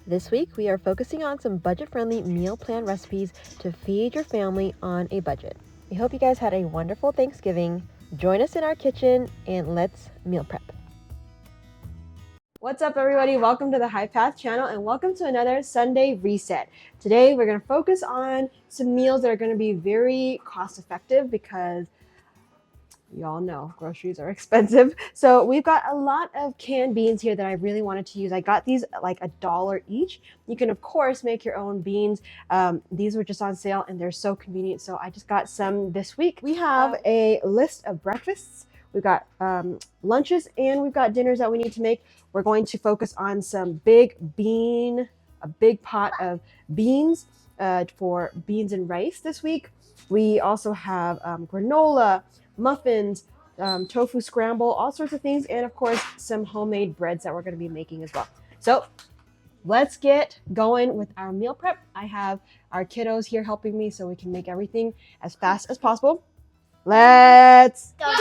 This week, we are focusing on some budget-friendly meal plan recipes to feed your family on a budget. We hope you guys had a wonderful Thanksgiving. Join us in our kitchen and let's meal prep. What's up, everybody? Welcome to the High Path channel and welcome to another Sunday Reset. Today, we're going to focus on some meals that are going to be very cost-effective because y'all know groceries are expensive. So we've got a lot of canned beans here that I really wanted to use. I got these like $1 each. You can of course make your own beans. These were just on sale and they're so convenient. So I just got some this week. We have a list of breakfasts. We've got lunches and we've got dinners that we need to make. We're going to focus on some a big pot of beans for beans and rice this week. We also have granola, muffins, tofu scramble, all sorts of things, and of course some homemade breads that we're going to be making as well. So let's get going with our meal prep. I have our kiddos here helping me so we can make everything as fast as possible. Let's go!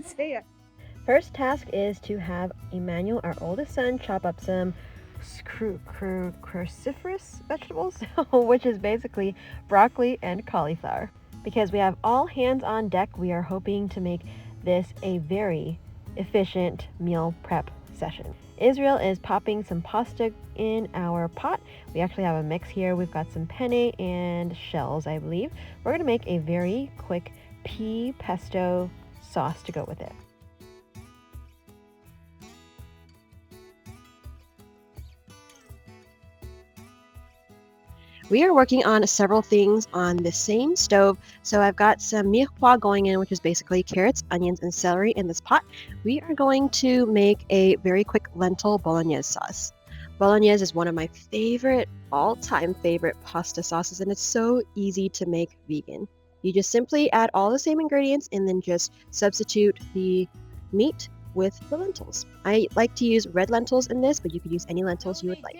See ya. First task is to have Emmanuel, our oldest son, chop up some cruciferous vegetables, which is basically broccoli and cauliflower. Because we have all hands on deck, we are hoping to make this a very efficient meal prep session. Israel is popping some pasta in our pot. We actually have a mix here. We've got some penne and shells, I believe. We're going to make a very quick pea pesto sauce to go with it. We are working on several things on the same stove. So I've got some mirepoix going in, which is basically carrots, onions, and celery in this pot. We are going to make a very quick lentil bolognese sauce. Bolognese is one of my all-time favorite pasta sauces, and it's so easy to make vegan. You just simply add all the same ingredients and then just substitute the meat with the lentils. I like to use red lentils in this, but you could use any lentils you would like.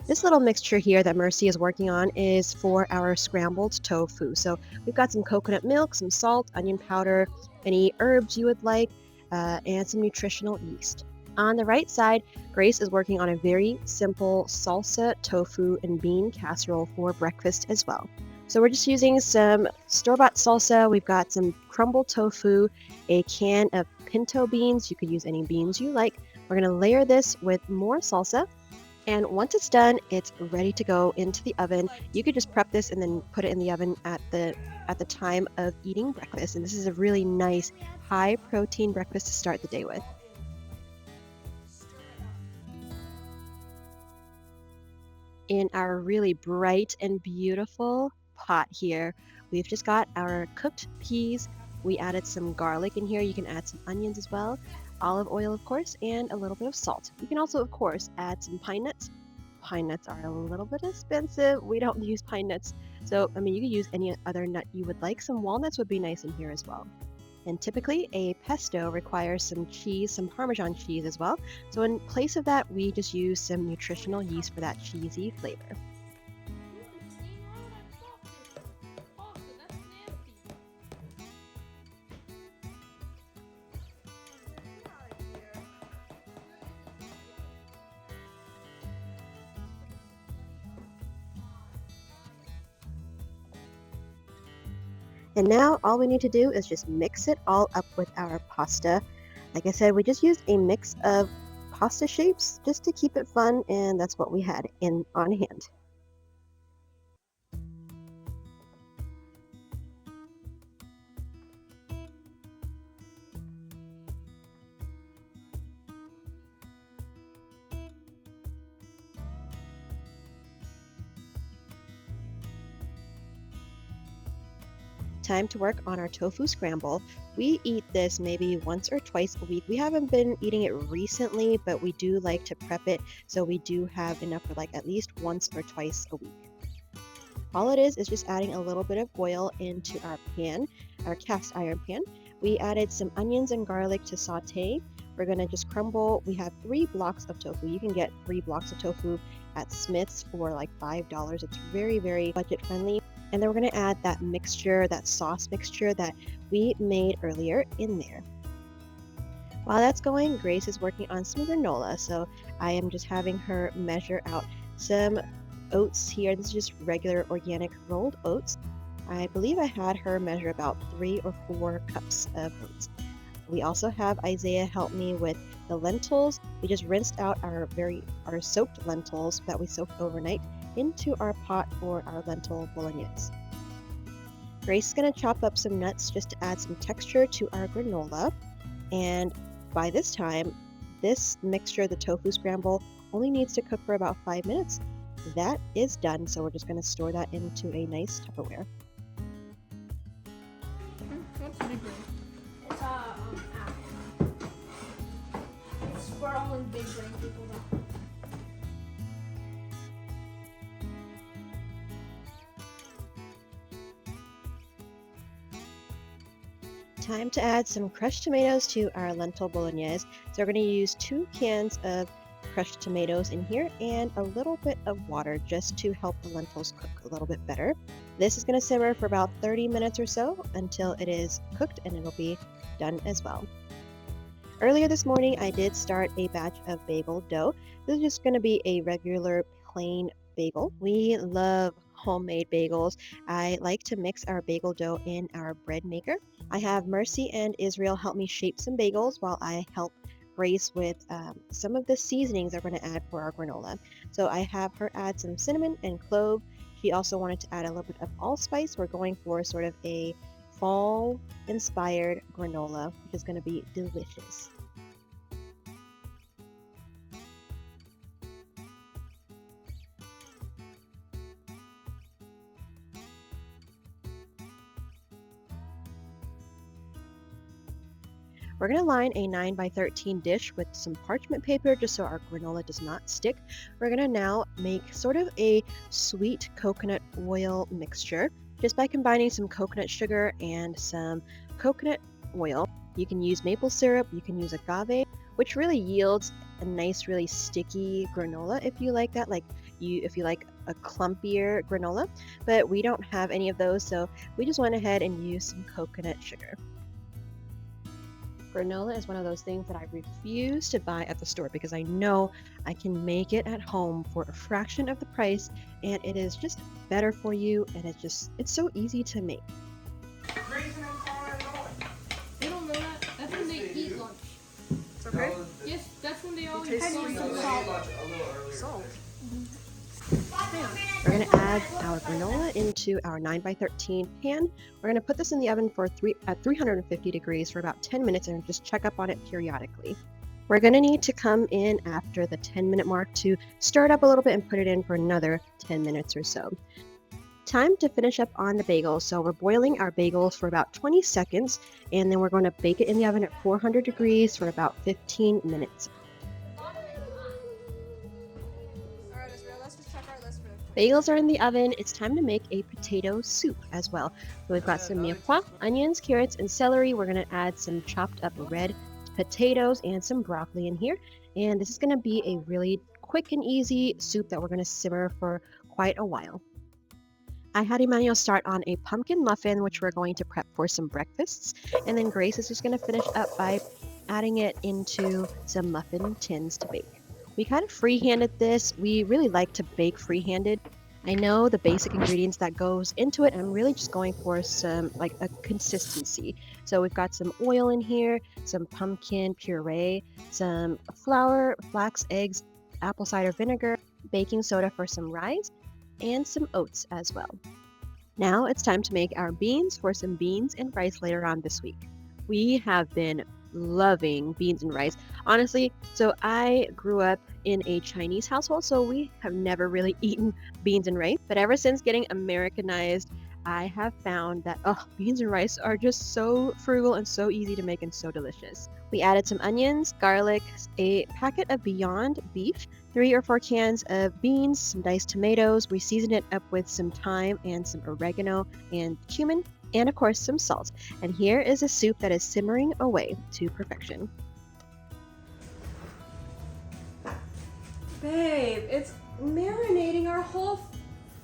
This little mixture here that Mercy is working on is for our scrambled tofu. So we've got some coconut milk, some salt, onion powder, any herbs you would like, and some nutritional yeast. On the right side, Grace is working on a very simple salsa, tofu, and bean casserole for breakfast as well. So we're just using some store-bought salsa. We've got some crumbled tofu, a can of pinto beans. You could use any beans you like. We're going to layer this with more salsa. And once it's done, it's ready to go into the oven. You could just prep this and then put it in the oven at the time of eating breakfast. And this is a really nice high protein breakfast to start the day with. In our really bright and beautiful pot here, we've just got our cooked peas. We added some garlic in here. You can add some onions as well. Olive oil, of course, and a little bit of salt. You can also, of course, add some pine nuts. Pine nuts are a little bit expensive. We don't use pine nuts. So, I mean, you could use any other nut you would like. Some walnuts would be nice in here as well. And typically, a pesto requires some cheese, some Parmesan cheese as well. So in place of that, we just use some nutritional yeast for that cheesy flavor. And now all we need to do is just mix it all up with our pasta. Like I said, we just used a mix of pasta shapes just to keep it fun, and that's what we had on hand. Time to work on our tofu scramble. We eat this maybe once or twice a week. We haven't been eating it recently, but we do like to prep it, so we do have enough for like at least once or twice a week. All it is just adding a little bit of oil into our pan, our cast iron pan. We added some onions and garlic to saute. We're going to just crumble. We have 3 blocks of tofu. You can get 3 blocks of tofu at Smith's for like $5. It's very, very budget friendly. And then we're going to add that mixture, that sauce mixture that we made earlier in there. While that's going, Grace is working on some granola, so I am just having her measure out some oats here. This is just regular organic rolled oats. I believe I had her measure about 3 or 4 cups of oats. We also have Isaiah help me with the lentils. We just rinsed out our soaked lentils that we soaked overnight into our pot for our lentil bolognese. Grace is going to chop up some nuts just to add some texture to our granola. And by this time, this mixture, the tofu scramble, only needs to cook for about 5 minutes. That is done, so we're just going to store that into a nice Tupperware. What's big brain? It's apple. It's for only big brain people though. Time to add some crushed tomatoes to our lentil bolognese. So we're going to use 2 cans of crushed tomatoes in here and a little bit of water just to help the lentils cook a little bit better. This is going to simmer for about 30 minutes or so until it is cooked and it'll be done as well. Earlier this morning, I did start a batch of bagel dough. This is just going to be a regular plain bagel. We love homemade bagels. I like to mix our bagel dough in our bread maker. I have Mercy and Israel help me shape some bagels while I help Grace with some of the seasonings I'm going to add for our granola. So I have her add some cinnamon and clove. She also wanted to add a little bit of allspice. We're going for sort of a fall-inspired granola, which is going to be delicious. We're going to line a 9 by 13 dish with some parchment paper just so our granola does not stick. We're going to now make sort of a sweet coconut oil mixture just by combining some coconut sugar and some coconut oil. You can use maple syrup, you can use agave, which really yields a nice, really sticky granola if you like that, if you like a clumpier granola, but we don't have any of those, so we just went ahead and used some coconut sugar. Granola is one of those things that I refuse to buy at the store because I know I can make it at home for a fraction of the price and it is just better for you and it's so easy to make. They don't know that. That's when they eat lunch. It's okay? Yes, that's when they always tastes eat sweet. lunch. Salt. We're going to add our granola into our 9 by 13 pan. We're going to put this in the oven at 350 degrees for about 10 minutes and just check up on it periodically. We're going to need to come in after the 10-minute mark to stir it up a little bit and put it in for another 10 minutes or so. Time to finish up on the bagels. So we're boiling our bagels for about 20 seconds and then we're going to bake it in the oven at 400 degrees for about 15 minutes. Bagels are in the oven. It's time to make a potato soup as well. So we've got some mirepoix, onions, carrots, and celery. We're going to add some chopped up red potatoes and some broccoli in here. And this is going to be a really quick and easy soup that we're going to simmer for quite a while. I had Emmanuel start on a pumpkin muffin, which we're going to prep for some breakfasts. And then Grace is just going to finish up by adding it into some muffin tins to bake. We kind of free-handed this. We really like to bake free-handed. I know the basic ingredients that goes into it. I'm really just going for some a consistency. So we've got some oil in here, some pumpkin puree, some flour, flax, eggs, apple cider vinegar, baking soda for some rise, and some oats as well. Now it's time to make our beans for some beans and rice later on this week. We have been loving beans and rice, honestly. So I grew up in a Chinese household, so we have never really eaten beans and rice. But ever since getting Americanized, I have found that beans and rice are just so frugal and so easy to make and so delicious. We added some onions, garlic, a packet of Beyond beef, 3 or 4 cans of beans, some diced tomatoes. We seasoned it up with some thyme and some oregano and cumin, and of course some salt. And here is a soup that is simmering away to perfection. Babe, it's marinating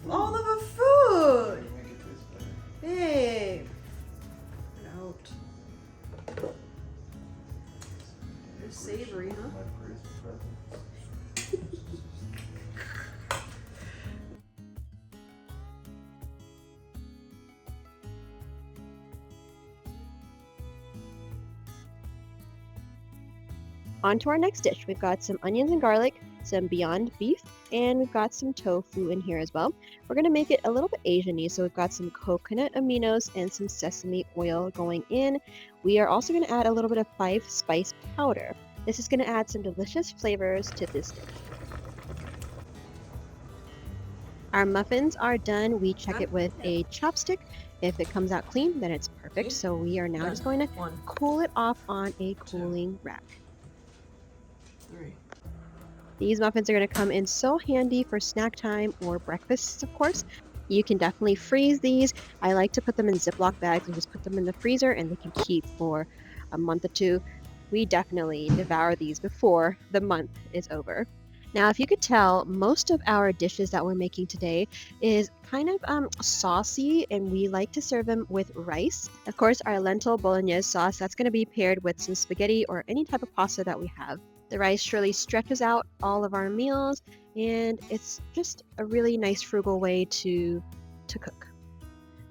all of our food. Babe. Get out. savory, huh? On to our next dish. We've got some onions and garlic, some Beyond Beef, and we've got some tofu in here as well. We're going to make it a little bit Asian-y, so we've got some coconut aminos and some sesame oil going in. We are also going to add a little bit of 5-spice powder. This is going to add some delicious flavors to this dish. Our muffins are done. We check it with a chopstick. If it comes out clean, then it's perfect. So we are now just going to cool it off on a cooling rack. 3. These muffins are going to come in so handy for snack time or breakfasts, of course. You can definitely freeze these. I like to put them in Ziploc bags and just put them in the freezer, and they can keep for a month or two. We definitely devour these before the month is over. Now, if you could tell, most of our dishes that we're making today is kind of saucy, and we like to serve them with rice. Of course, our lentil Bolognese sauce, that's going to be paired with some spaghetti or any type of pasta that we have. The rice surely stretches out all of our meals, and it's just a really nice frugal way to cook.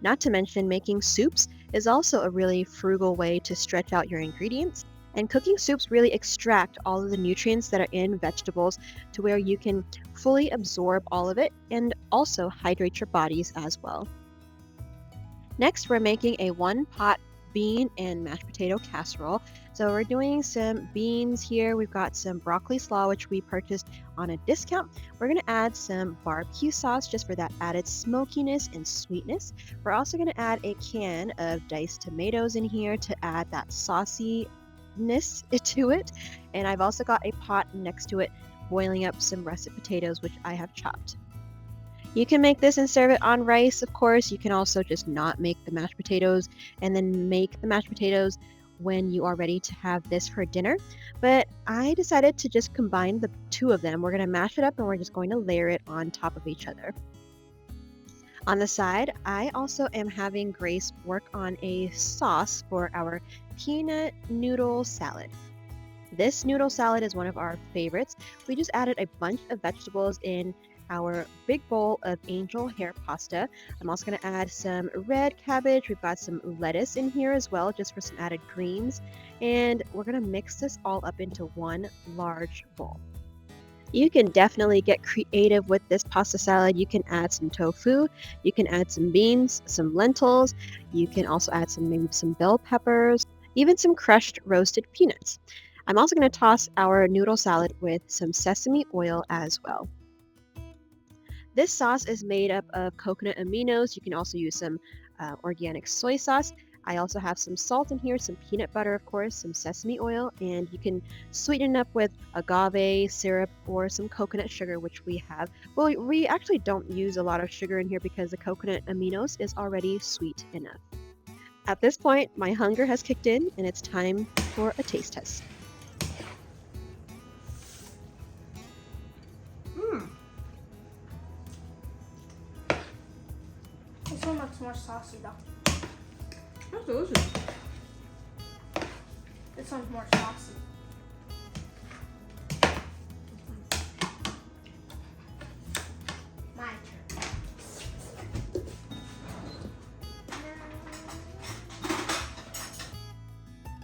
Not to mention, making soups is also a really frugal way to stretch out your ingredients. And cooking soups really extract all of the nutrients that are in vegetables to where you can fully absorb all of it and also hydrate your bodies as well. Next, we're making a 1-pot bean and mashed potato casserole. So we're doing some beans here. We've got some broccoli slaw, which we purchased on a discount. We're going to add some barbecue sauce just for that added smokiness and sweetness. We're also going to add a can of diced tomatoes in here to add that sauciness to it. And I've also got a pot next to it boiling up some russet potatoes, which I have chopped. You can make this and serve it on rice, of course. You can also just not make the mashed potatoes and then make the mashed potatoes when you are ready to have this for dinner. But I decided to just combine the two of them. We're going to mash it up and we're just going to layer it on top of each other. On the side, I also am having Grace work on a sauce for our peanut noodle salad. This noodle salad is one of our favorites. We just added a bunch of vegetables in our big bowl of angel hair pasta. I'm also going to add some red cabbage. We've got some lettuce in here as well, just for some added greens. And we're going to mix this all up into one large bowl. You can definitely get creative with this pasta salad. You can add some tofu, you can add some beans, some lentils, you can also add maybe some bell peppers, even some crushed roasted peanuts. I'm also going to toss our noodle salad with some sesame oil as well. This sauce is made up of coconut aminos. You can also use some organic soy sauce. I also have some salt in here, some peanut butter, of course, some sesame oil, and you can sweeten it up with agave syrup or some coconut sugar, which we have. Well, we actually don't use a lot of sugar in here because the coconut aminos is already sweet enough. At this point, my hunger has kicked in, and it's time for a taste test. This one looks more saucy though. That's delicious. This one's more saucy. My turn.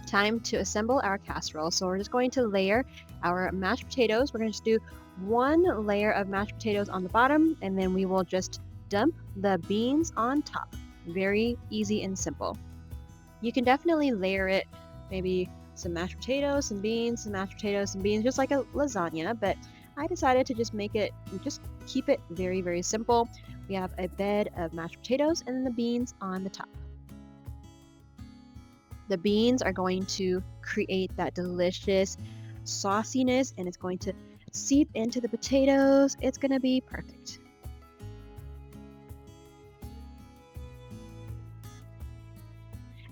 Time to assemble our casserole. So we're just going to layer our mashed potatoes. We're going to just do one layer of mashed potatoes on the bottom, and then we will just dump the beans on top. Very easy and simple. You can definitely layer it, maybe some mashed potatoes, some beans, some mashed potatoes, some beans, just like a lasagna, but I decided to just keep it very, very simple. We have a bed of mashed potatoes and then the beans on the top. The beans are going to create that delicious sauciness, and it's going to seep into the potatoes. It's going to be perfect.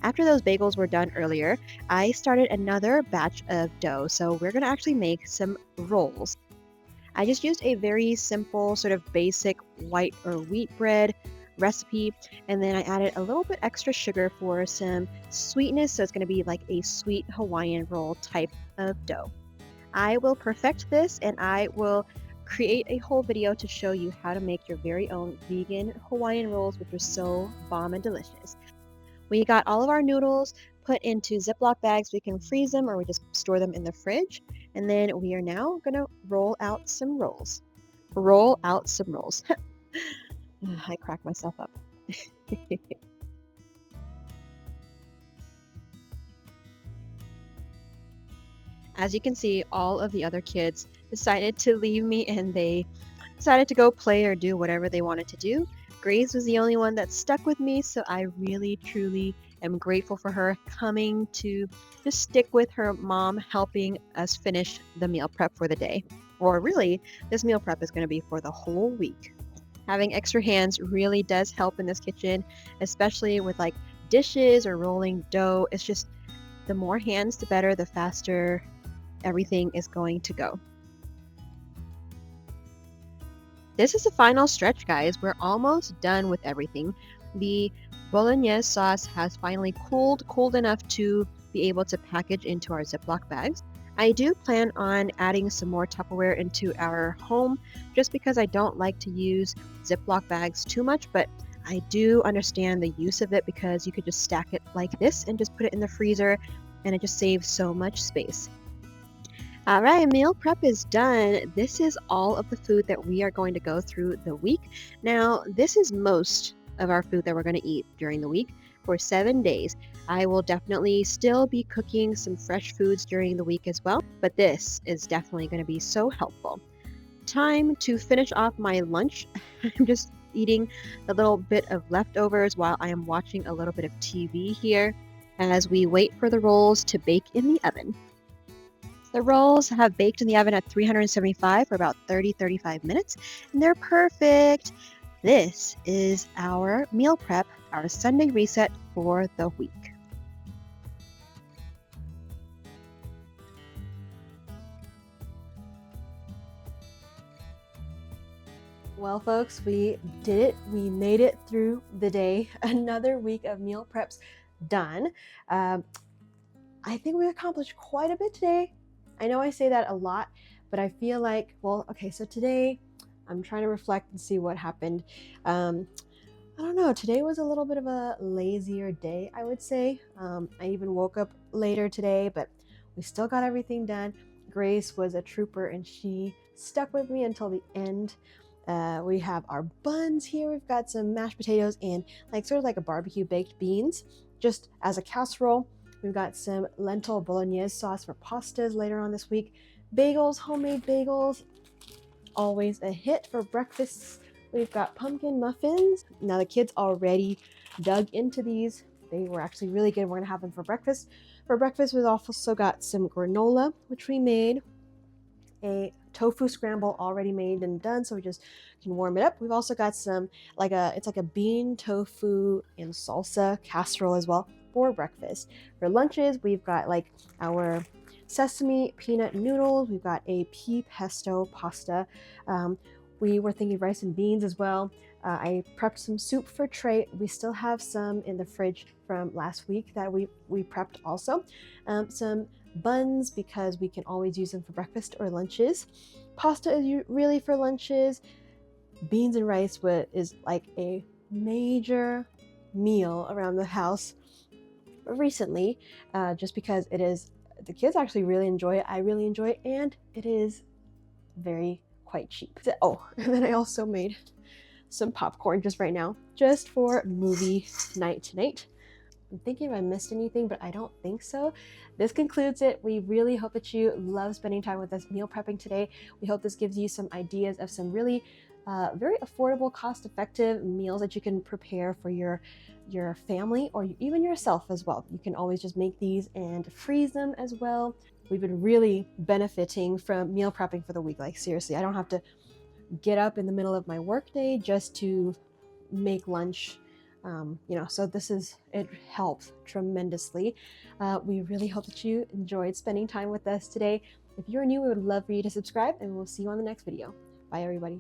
After those bagels were done earlier, I started another batch of dough. So we're going to actually make some rolls. I just used a very simple sort of basic white or wheat bread recipe, and then I added a little bit extra sugar for some sweetness. So it's going to be like a sweet Hawaiian roll type of dough. I will perfect this and I will create a whole video to show you how to make your very own vegan Hawaiian rolls, which are so bomb and delicious. We got all of our noodles put into Ziploc bags. We can freeze them or we just store them in the fridge. And then we are now gonna roll out some rolls. Roll out some rolls. I crack myself up. As you can see, all of the other kids decided to leave me and they decided to go play or do whatever they wanted to do. Grace was the only one that stuck with me, so I really, truly am grateful for her coming to just stick with her mom, helping us finish the meal prep for the day. Or really, this meal prep is going to be for the whole week. Having extra hands really does help in this kitchen, especially with like dishes or rolling dough. It's just the more hands, the better, the faster everything is going to go. This is the final stretch, guys. We're almost done with everything. The Bolognese sauce has finally cooled enough to be able to package into our Ziploc bags. I do plan on adding some more Tupperware into our home just because I don't like to use Ziploc bags too much, but I do understand the use of it because you could just stack it like this and just put it in the freezer and it just saves so much space. All right, meal prep is done. This is all of the food that we are going to go through the week. Now, this is most of our food that we're going to eat during the week for 7 days. I will definitely still be cooking some fresh foods during the week as well, but this is definitely going to be so helpful. Time to finish off my lunch. I'm just eating a little bit of leftovers while I am watching a little bit of TV here as we wait for the rolls to bake in the oven. The rolls have baked in the oven at 375 for about 30-35 minutes, and they're perfect. This is our meal prep, our Sunday reset for the week. Well, folks, we did it. We made it through the day. Another week of meal preps done. I think we accomplished quite a bit today. I know I say that a lot, but I feel like, well, okay, so today I'm trying to reflect and see what happened. I don't know, today was a little bit of a lazier day, I would say. I even woke up later today, but we still got everything done. Grace was a trooper and she stuck with me until the end. We have our buns here. We've got some mashed potatoes and sort of like a barbecue baked beans, just as a casserole. We've got some lentil Bolognese sauce for pastas later on this week. Bagels, homemade bagels, always a hit for breakfasts. We've got pumpkin muffins. Now the kids already dug into these. They were actually really good. We're gonna have them for breakfast. For breakfast, we've also got some granola, which we made. A tofu scramble already made and done, so we just can warm it up. We've also got some it's like a bean tofu and salsa casserole as well for breakfast. For lunches, we've got like our sesame peanut noodles. We've got a pea pesto pasta. We were thinking rice and beans as well. I prepped some soup for Trey. We still have some in the fridge from last week that we prepped also. Some buns because we can always use them for breakfast or lunches. Pasta is really for lunches. Beans and rice is like a major meal around the house recently, just because it is, the kids actually really enjoy it. I really enjoy it, and it is quite cheap. Oh, and then I also made some popcorn just right now, just for movie night tonight. I'm thinking if I missed anything, but I don't think so. This concludes it. We really hope that you love spending time with us meal prepping today. We hope this gives you some ideas of some really very affordable, cost-effective meals that you can prepare for your family or even yourself as well. You can always just make these and freeze them as well. We've been really benefiting from meal prepping for the week. Like seriously, I don't have to get up in the middle of my workday just to make lunch. So it helps tremendously. We really hope that you enjoyed spending time with us today. If you're new, we would love for you to subscribe, and we'll see you on the next video. Bye, everybody.